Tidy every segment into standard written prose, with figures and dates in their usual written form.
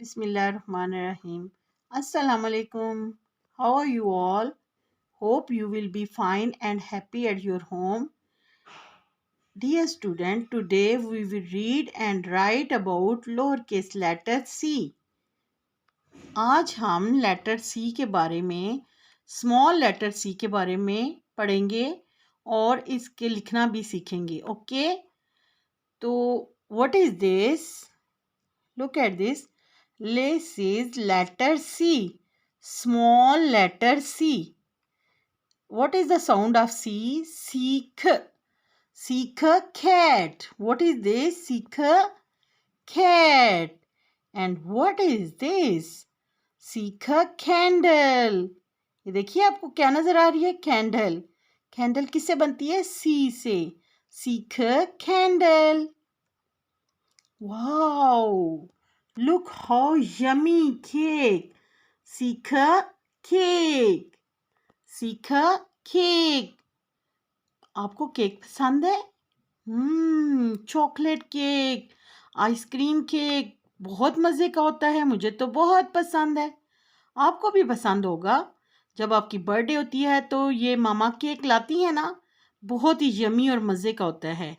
Bismillahirrahmanirrahim. Assalamu alaikum. How are you all? Hope you will be fine and happy at your home. Dear student, today we will read and write about lowercase letter C. आज हम letter C के बारे में small letter C के बारे में पढ़ेंगे और इसके लिखना भी सीखेंगे. ओके, तो what is this? Look at this. This is letter C. Small letter C. What is the sound of C? Seek. Seek a cat. What is this? Seek a cat. And what is this? Seek a candle. ये देखिए आपको क्या नजर आ रही है? Candle. Candle किससे बनती है? सी से. Seek a candle. Wow! Look how yummy cake. Sika cake. Sika cake. आपको केक पसंद है? चॉकलेट केक, आइसक्रीम केक बहुत मज़े का होता है. मुझे तो बहुत पसंद है. आपको भी पसंद होगा. जब आपकी बर्थडे होती है तो ये मामा केक लाती है ना, बहुत ही यमी और मज़े का होता है.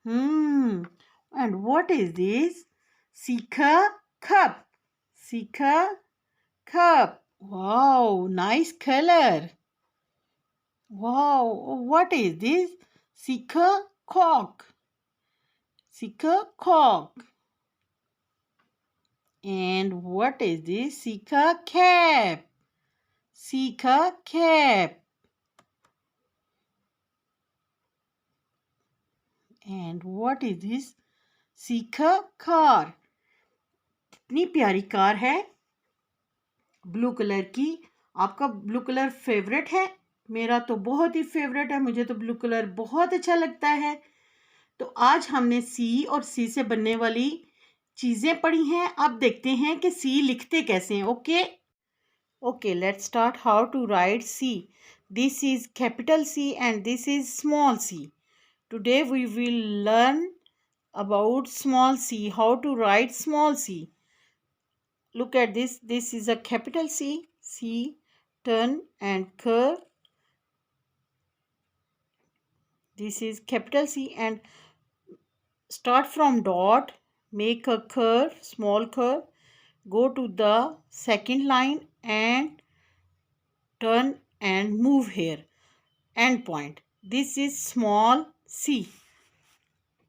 And what is this? Sika cup. Sika cup. Wow, nice color. Wow, what is this? Sika cock. Sika cock. And what is this? Sika cap. Sika cap. And what is this? Sika car. कितनी प्यारी car है, blue colour की. आपका blue colour favourite है? मेरा तो बहुत ही favourite है. मुझे तो ब्लू कलर बहुत अच्छा लगता है. तो आज हमने सी और सी से बनने वाली चीज़ें पढ़ी हैं. अब देखते हैं कि सी लिखते कैसे हैं. Okay, let's start. How to write C. This is capital C and this is small C. Today we will learn about small c, how to write small c. Look at this. This is a capital C. C, turn and curve. This is capital C and start from dot, make a curve, small curve, go to the second line and turn and move here, end point. This is small c.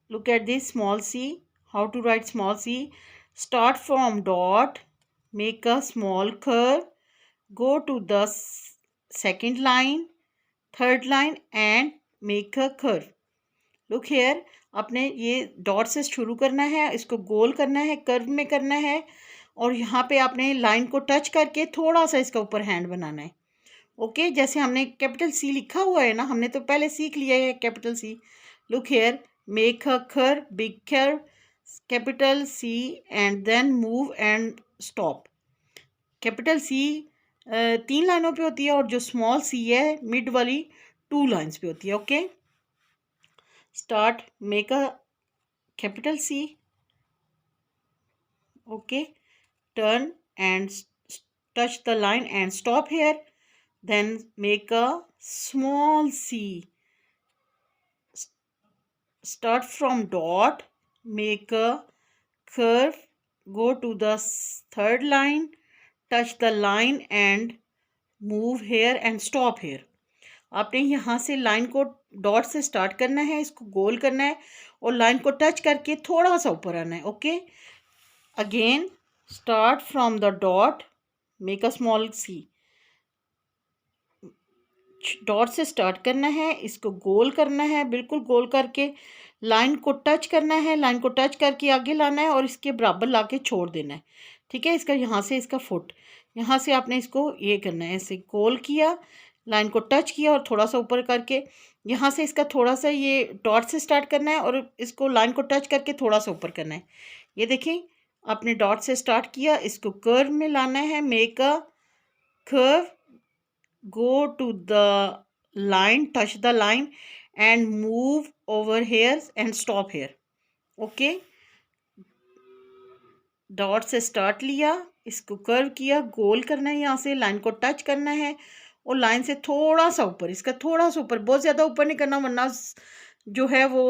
Look at this small c. How to write small c? Start from dot, make a small curve, go to the second line, third line and make a curve. Look here. आपने ये dot से शुरू करना है, इसको गोल करना है, curve में करना है और यहाँ पे आपने लाइन को टच करके थोड़ा सा इसका ऊपर हैंड बनाना है. ओके, जैसे हमने कैपिटल सी लिखा हुआ है ना, हमने तो पहले सीख लिया है capital C. Look here. Make a curve, big curve, capital C and then move and stop. Capital C 3 लाइनों पे होती है और जो स्मॉल सी है मिड वाली 2 लाइन्स पे होती है. Okay, start. Make a capital C. Okay, turn and touch the line and stop here. Then make a small c. Start from dot, make a curve, go to the third line, touch the line and move here and stop here. आपने यहाँ से line co dot से start करना है, इसको गोल करना है और लाइन को टच करके थोड़ा सा ऊपर आना है. Okay, again start from the dot, make a small C. Dot से स्टार्ट करना है, इसको गोल करना है, बिल्कुल गोल करके लाइन को टच करना है, लाइन को टच करके आगे लाना है और इसके बराबर लाके छोड़ देना है. ठीक है, इसका यहाँ से इसका फुट, यहाँ से आपने इसको ये करना है, ऐसे गोल किया, लाइन को टच किया और थोड़ा सा ऊपर करके यहाँ से इसका थोड़ा सा ये डॉट से स्टार्ट करना है और इसको लाइन को टच करके थोड़ा सा ऊपर करना है. ये देखें, आपने डॉट से स्टार्ट किया, इसको कर्व में लाना है. Make a curve, go to the line, touch the line and move over here and stop here. Okay, dot से स्टार्ट लिया, इसको कर्व किया, गोल करना है, यहाँ से लाइन को टच करना है और लाइन से थोड़ा सा ऊपर, इसका थोड़ा सा ऊपर, बहुत ज़्यादा ऊपर नहीं करना वरना जो है वो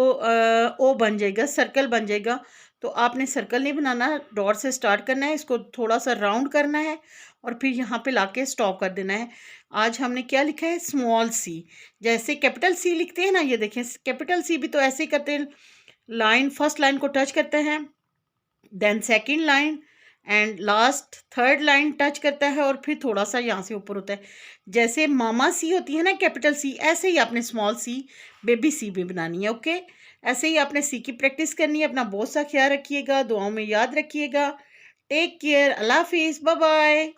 ओ बन जाएगा, सर्कल बन जाएगा। तो आपने सर्कल नहीं बनाना, डॉट से स्टार्ट करना है, इसको थोड़ा सा राउंड करना है और फिर यहाँ पे लाके स्टॉप कर देना है। आज हमने क्या लिखा है, स्मॉल सी। जैसे कैपिटल सी लिखते हैं ना, ये देखें कैपिटल सी भी तो ऐसे ही करते हैं, लाइन फर्स्ट लाइन को टच करते हैं, then second line and last third line touch करता है और फिर थोड़ा सा यहाँ से ऊपर होता है। जैसे मामा सी होती है ना कैपिटल सी, ऐसे ही आपने स्मॉल सी, बेबी सी भी बनानी है। ओके, ऐसे ही आपने सी की प्रैक्टिस करनी है। अपना बहुत सा ख्याल रखिएगा, दुआओं में याद रखिएगा। टेक केयर, अल्लाह हाफिज़, बाय बाय।